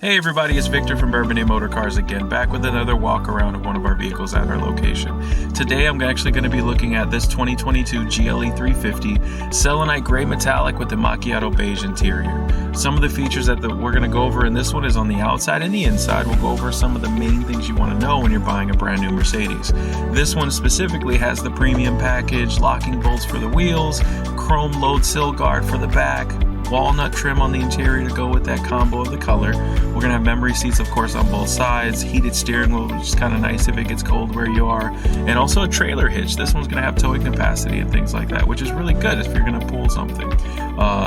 Hey everybody, it's Victor from Bourbonnais Motor Cars again, back with another walk around of one of our vehicles at our location. Today I'm actually going to be looking at this 2022 GLE350 selenite gray metallic with the macchiato beige interior. Some of the features that we're going to go over in this one is on the outside and the inside. We'll go over some of the main things you want to know when you're buying a brand new Mercedes. This one specifically has the premium package, locking bolts for the wheels, chrome load sill guard for the back, walnut trim on the interior to go with that combo of the color. We're going to have memory seats, of course, on both sides, heated steering wheel, which is kind of nice if it gets cold where you are, and also a trailer hitch. This one's going to have towing capacity and things like that, which is really good if you're going to pull something.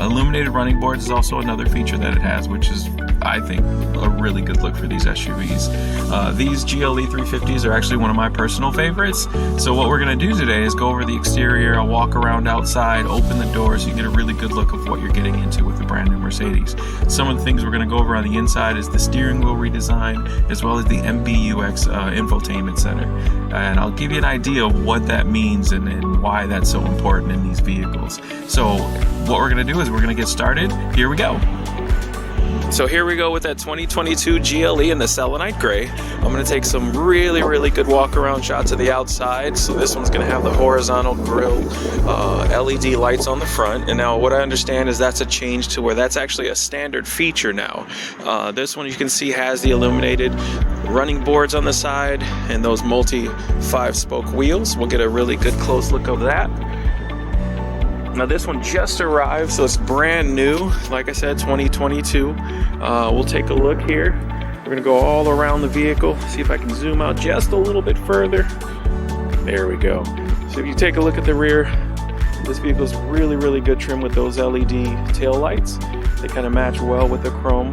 Illuminated running boards is also another feature that it has, which is, I think, a really good look for these SUVs. These GLE350s are actually one of my personal favorites. So what we're going to do today is go over the exterior. I'll walk around outside, open the doors so you get a really good look of what you're getting into with the brand new Mercedes. Some of the things we're going to go over on the inside is the steering wheel redesign, as well as the MBUX infotainment center. And I'll give you an idea of what that means and why that's so important in these vehicles. So what we're going to do is we're going to get started. Here we go. So here we go with that 2022 GLE in the selenite gray. I'm going to take some really good walk around shots of the outside. So this one's going to have the horizontal grille, LED lights on the front. And now what I understand is that's a change to where that's actually a standard feature now. This one you can see has the illuminated running boards on the side and those multi 5-spoke wheels. We'll get a really good close look of that. Now this one just arrived, so it's brand new. Like I said, 2022. We'll take a look here. We're gonna go all around the vehicle, see if I can zoom out just a little bit further. There we go. So if you take a look at the rear, this vehicle's really good trim with those LED tail lights. They kind of match well with the chrome.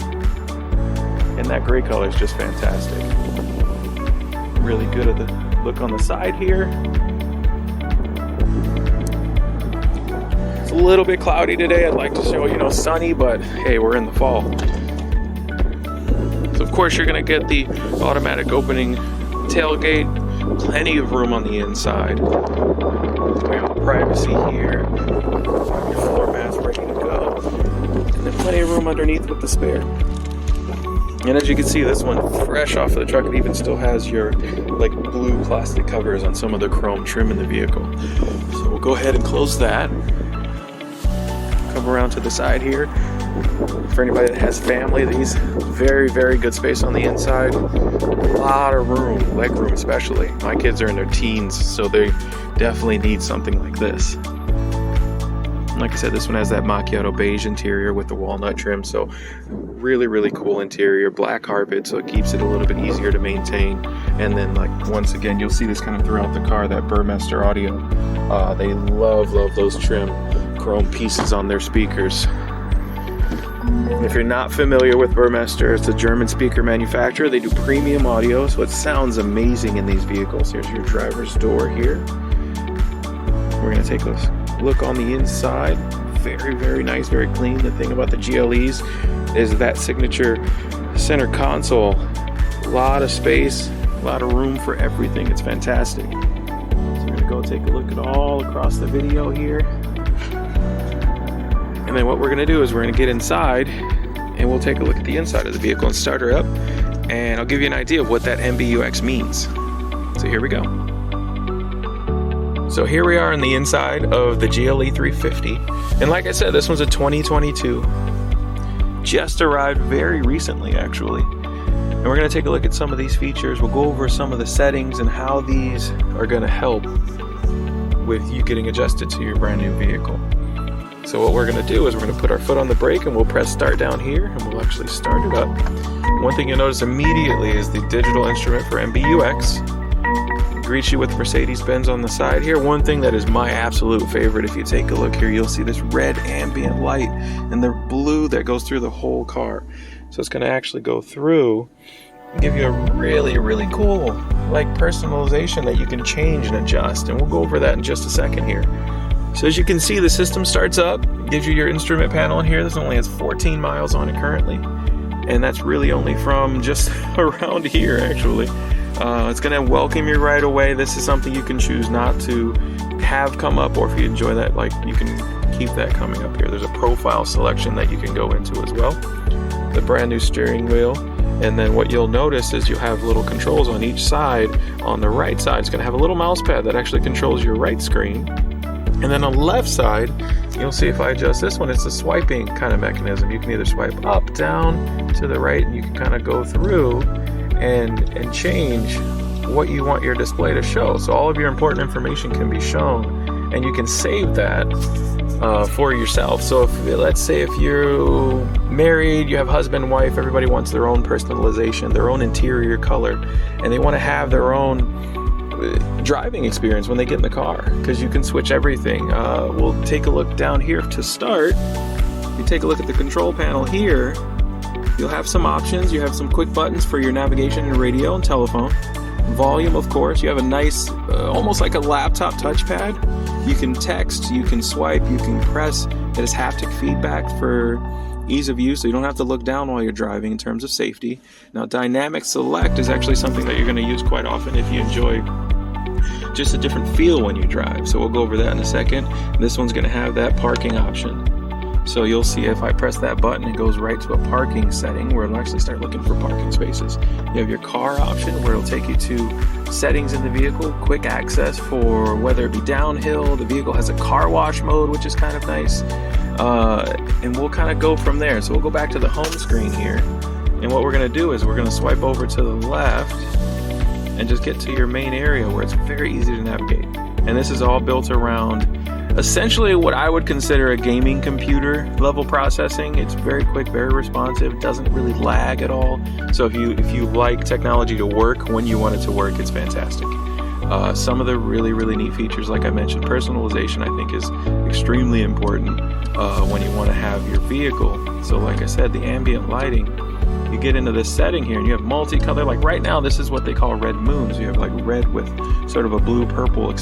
And that gray color is just fantastic. Really good at the look on the side here. A little bit cloudy today. I'd like to show, sunny, but hey, we're in the fall. So of course you're going to get the automatic opening tailgate, plenty of room on the inside. We have privacy here, your floor mats ready to go, and then plenty of room underneath with the spare. And as you can see, this one fresh off of the truck, it even still has your blue plastic covers on some of the chrome trim in the vehicle. So we'll go ahead and close that. Come around to the side here. For anybody that has family, these very good space on the inside. A lot of room, leg room especially. My kids are in their teens, so they definitely need something like this. Like I said, this one has that macchiato beige interior with the walnut trim, so really cool interior. Black carpet, so it keeps it a little bit easier to maintain. And then once again, you'll see this kind of throughout the car, that Burmester audio. They love those trim chrome pieces on their speakers. If you're not familiar with Burmester, it's a German speaker manufacturer. They do premium audio, so it sounds amazing in these vehicles. Here's your driver's door here. We're going to take a look on the inside. Very nice, very clean. The thing about the GLEs is that signature center console. A lot of space, a lot of room for everything. It's fantastic. So we're going to go take a look at all across the video here. And then what we're going to do is we're going to get inside and we'll take a look at the inside of the vehicle and start her up, and I'll give you an idea of what that MBUX means. So here we go. So here we are on the inside of the GLE350, and like I said, this one's a 2022. Just arrived very recently actually. And we're going to take a look at some of these features. We'll go over some of the settings and how these are going to help with you getting adjusted to your brand new vehicle. So what we're going to do is we're going to put our foot on the brake and we'll press start down here and we'll actually start it up. One thing you'll notice immediately is the digital instrument for MBUX. It greets you with Mercedes-Benz on the side here. One thing that is my absolute favorite, if you take a look here, you'll see this red ambient light and the blue that goes through the whole car. So it's going to actually go through and give you a really cool personalization that you can change and adjust. And we'll go over that in just a second here. So as you can see, the system starts up, gives you your instrument panel in here. This only has 14 miles on it currently. And that's really only from just around here, actually. It's going to welcome you right away. This is something you can choose not to have come up, or if you enjoy that, you can keep that coming up here. There's a profile selection that you can go into as well. The brand new steering wheel. And then what you'll notice is you have little controls on each side. On the right side, it's going to have a little mouse pad that actually controls your right screen. And then on the left side, you'll see if I adjust this one, it's a swiping kind of mechanism. You can either swipe up, down, to the right, and you can kind of go through and change what you want your display to show. So all of your important information can be shown, and you can save that for yourself. So let's say if you're married, you have husband, wife, everybody wants their own personalization, their own interior color, and they want to have their own driving experience when they get in the car, because you can switch everything. We'll take a look down here to start. You take a look at the control panel here. You'll have some options. You have some quick buttons for your navigation and radio and telephone. Volume, of course. You have a nice, almost like a laptop touchpad. You can text, you can swipe, you can press. It has haptic feedback for ease of use, so you don't have to look down while you're driving in terms of safety. Now, dynamic select is actually something that you're going to use quite often if you enjoy just a different feel when you drive. So we'll go over that in a second. This one's going to have that parking option. So you'll see if I press that button, it goes right to a parking setting where it'll actually start looking for parking spaces. You have your car option where it'll take you to settings in the vehicle, quick access for whether it be downhill. The vehicle has a car wash mode, which is kind of nice. And we'll kind of go from there. So we'll go back to the home screen here. And what we're going to do is we're going to swipe over to the left and just get to your main area where it's very easy to navigate. And this is all built around essentially what I would consider a gaming computer level processing. It's very quick, very responsive, doesn't really lag at all. So if you like technology to work when you want it to work, it's fantastic. Some of the really neat features, like I mentioned, personalization I think is extremely important when you want to have your vehicle. So like I said, the ambient lighting, you get into this setting here and you have multicolor. Like right now, this is what they call red moons. You have like red with sort of a blue-purple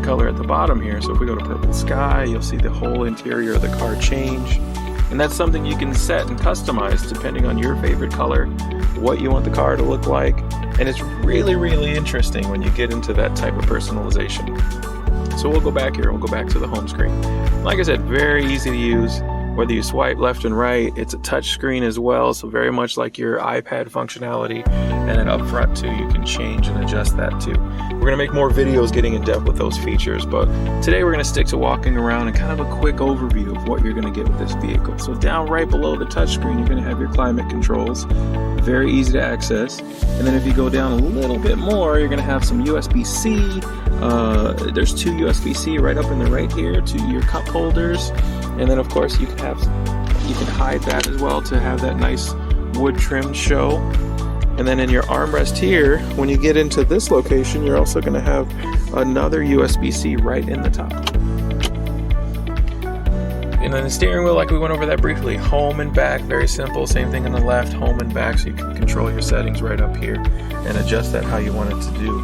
color at the bottom here. So if we go to purple sky, you'll see the whole interior of the car change. And that's something you can set and customize depending on your favorite color, what you want the car to look like. And it's really interesting when you get into that type of personalization. So we'll go back here, we'll go back to the home screen. Like I said, very easy to use. Whether you swipe left and right, it's a touch screen as well, so very much like your iPad functionality. And then up front too, you can change and adjust that too. We're gonna make more videos getting in depth with those features, but today we're gonna stick to walking around and kind of a quick overview of what you're gonna get with this vehicle. So down right below the touch screen, you're gonna have your climate controls, very easy to access. And then if you go down a little bit more, you're gonna have some USB-C. There's two USB-C right up in the right here to your cup holders. And then of course you can hide that as well to have that nice wood trimmed show. And then in your armrest here, when you get into this location, you're also going to have another USB-C right in the top. And then the steering wheel, like we went over that briefly, home and back, very simple. Same thing on the left, home and back, so you can control your settings right up here and adjust that how you want it to do.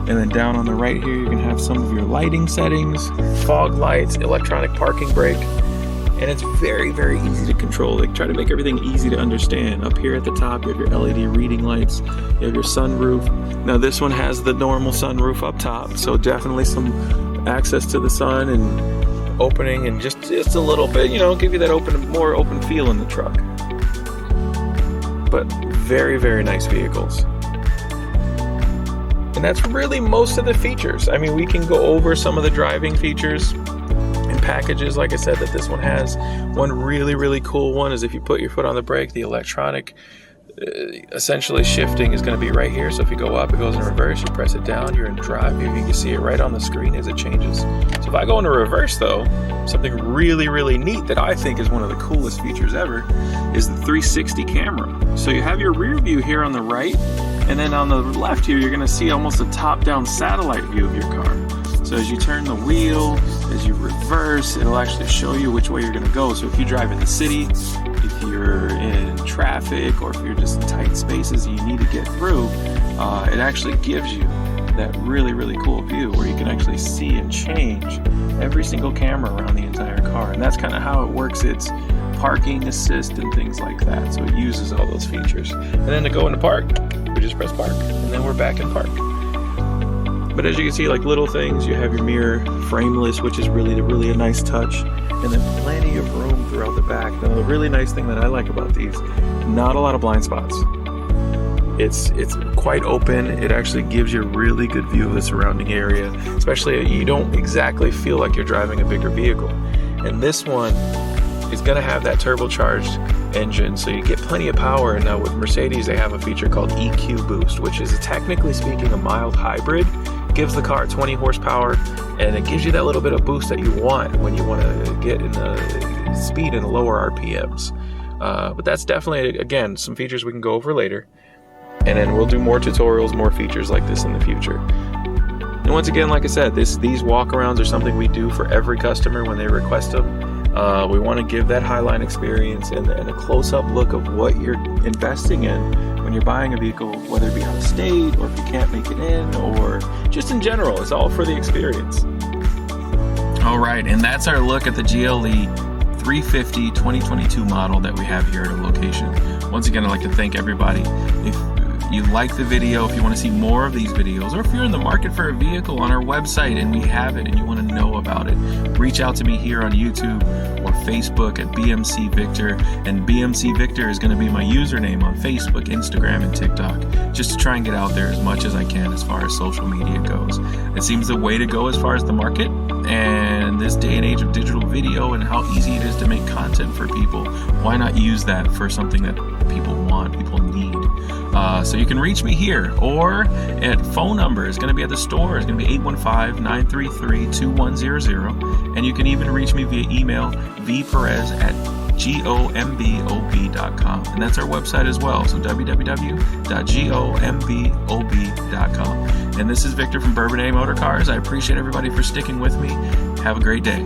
And then down on the right here, you can have some of your lighting settings, fog lights, electronic parking brake, and it's very easy to control. They try to make everything easy to understand. Up here at the top, you have your LED reading lights, you have your sunroof. Now this one has the normal sunroof up top, so definitely some access to the sun and opening and just a little bit, give you that more open feel in the truck. But very nice vehicles. And that's really most of the features. I mean, we can go over some of the driving features and packages. Like I said, that this one has. One really cool one is if you put your foot on the brake, the electronic essentially shifting is going to be right here. So if you go up, it goes in reverse. You press it down, you're in drive. You can see it right on the screen as it changes. So if I go into reverse though, something really neat that I think is one of the coolest features ever is the 360 camera. So you have your rear view here on the right, and then on the left here, you're going to see almost a top-down satellite view of your car. So as you turn the wheel, as you reverse, it'll actually show you which way you're going to go. So if you drive in the city, if you're in traffic, or if you're just in tight spaces and you need to get through, it actually gives you that really cool view where you can actually see and change every single camera around the entire car. And that's kind of how it works. It's parking assist and things like that. So it uses all those features. And then to go into park, we just press park, and then we're back in park. But as you can see, like little things, you have your mirror frameless, which is really a nice touch. and then plenty of room throughout the back. Now, the really nice thing that I like about these, not a lot of blind spots. It's quite open. It actually gives you a really good view of the surrounding area, especially you don't exactly feel like you're driving a bigger vehicle. And this one is going to have that turbocharged engine, so you get plenty of power. And now with Mercedes, they have a feature called EQ Boost, which is technically speaking a mild hybrid. It gives the car 20 horsepower, and it gives you that little bit of boost that you want when you want to get in the speed and lower RPMs. But that's definitely, again, some features we can go over later. And then we'll do more tutorials, more features like this in the future. And once again, like I said, these walkarounds are something we do for every customer when they request them. We want to give that highline experience and a close-up look of what you're investing in when you're buying a vehicle, whether it be out of state or if you can't make it in, or just in general. It's all for the experience. All right, and that's our look at the GLE350 2022 model that we have here at our location. Once again, I'd like to thank everybody. If you like the video, if you want to see more of these videos, or if you're in the market for a vehicle on our website and we have it and you want to know about it, reach out to me here on YouTube or Facebook at BMC Victor. And BMC Victor is going to be my username on Facebook, Instagram, and TikTok, just to try and get out there as much as I can as far as social media goes. It seems the way to go as far as the market, and this day and age of digital video and how easy it is to make content for people. Why not use that for something that people want, people need? So you can reach me here, or at phone number is going to be at the store. It's going to be 815-933-2100, and you can even reach me via email, vperez@gombob.com, and that's our website as well, so www.gombob.com. And this is Victor from Bourbonnais Motor Cars. I appreciate everybody for sticking with me. Have a great day.